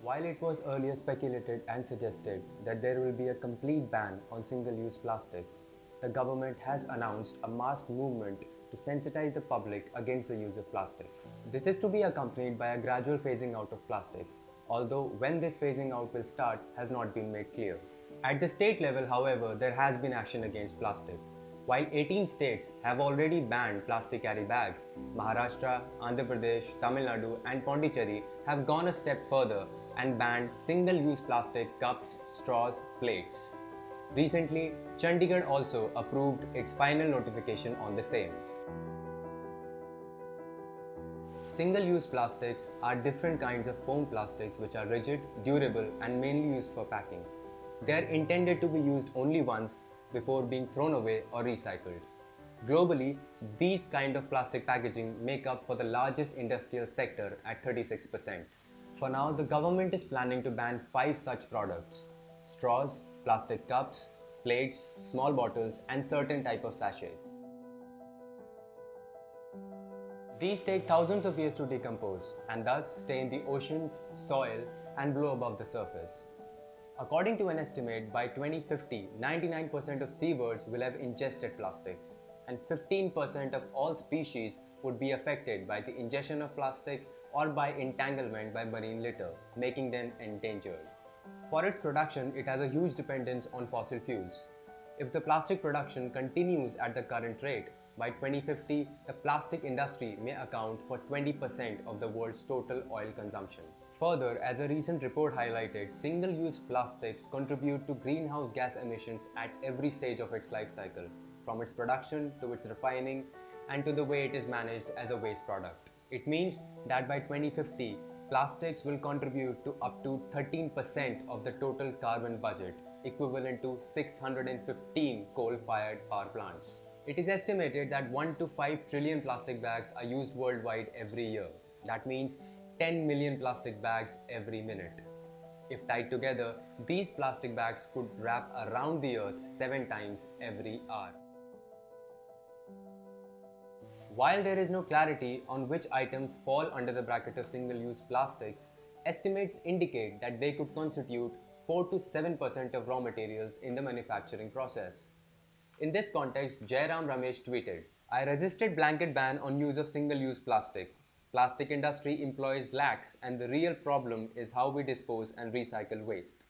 While it was earlier speculated and suggested that there will be a complete ban on single-use plastics, the government has announced a mass movement to sensitize the public against the use of plastic. This is to be accompanied by a gradual phasing out of plastics, although when this phasing out will start has not been made clear. At the state level, however, there has been action against plastic. While 18 states have already banned plastic carry bags, Maharashtra, Andhra Pradesh, Tamil Nadu, and Pondicherry have gone a step further and banned single-use plastic cups, straws, plates. Recently, Chandigarh also approved its final notification on the same. Single-use plastics are different kinds of foam plastics which are rigid, durable, and mainly used for packing. They are intended to be used only once before being thrown away or recycled. Globally, these kind of plastic packaging make up for the largest industrial sector at 36%. For now, the government is planning to ban 5 such products: straws, plastic cups, plates, small bottles, and certain type of sachets. These take thousands of years to decompose and thus stay in the oceans, soil, and below above the surface. According to an estimate, by 2050, 99% of seabirds will have ingested plastics, and 15% of all species would be affected by the ingestion of plastic or by entanglement by marine litter, making them endangered. For its production, it has a huge dependence on fossil fuels. If the plastic production continues at the current rate, by 2050, the plastic industry may account for 20% of the world's total oil consumption. Further, as a recent report highlighted, single-use plastics contribute to greenhouse gas emissions at every stage of its life cycle, from its production to its refining and to the way it is managed as a waste product. It means that by 2050, plastics will contribute to up to 13% of the total carbon budget, equivalent to 615 coal-fired power plants. It is estimated that 1 to 5 trillion plastic bags are used worldwide every year. That means 10 million plastic bags every minute. If tied together, these plastic bags could wrap around the earth 7 times every hour. While there is no clarity on which items fall under the bracket of single-use plastics, estimates indicate that they could constitute 4 to 7% of raw materials in the manufacturing process. In this context, Jairam Ramesh tweeted, "I resisted blanket ban on use of single-use plastic. Plastic industry employs lakhs and the real problem is how we dispose and recycle waste."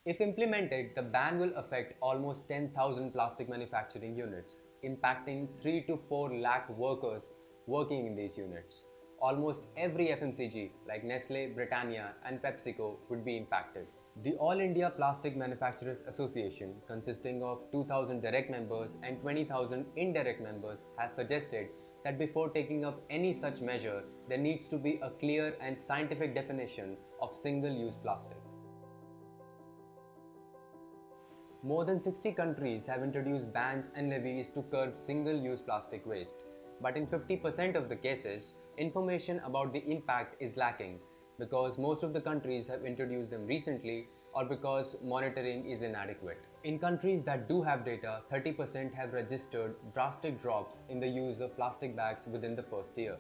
If implemented, the ban will affect almost 10,000 plastic manufacturing units, impacting 3 to 4 lakh workers working in these units. Almost every FMCG like Nestle, Britannia and PepsiCo would be impacted. The All India Plastic Manufacturers Association, consisting of 2,000 direct members and 20,000 indirect members, has suggested that before taking up any such measure, there needs to be a clear and scientific definition of single-use plastic. More than 60 countries have introduced bans and levies to curb single-use plastic waste. But in 50% of the cases, information about the impact is lacking because most of the countries have introduced them recently or because monitoring is inadequate. In countries that do have data, 30% have registered drastic drops in the use of plastic bags within the first year.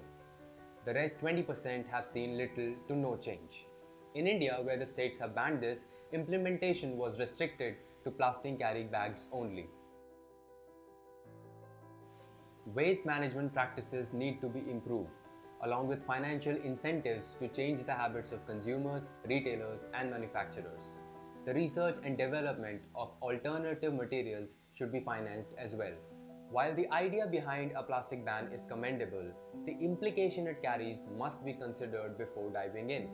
The rest 20% have seen little to no change. In India, where the states have banned this, implementation was restricted to plastic carry bags only. Waste management practices need to be improved, along with financial incentives to change the habits of consumers, retailers, and manufacturers. The research and development of alternative materials should be financed as well. While the idea behind a plastic ban is commendable, the implication it carries must be considered before diving in.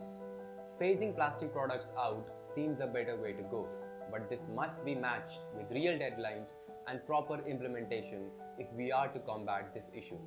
Phasing plastic products out seems a better way to go, but this must be matched with real deadlines and proper implementation if we are to combat this issue.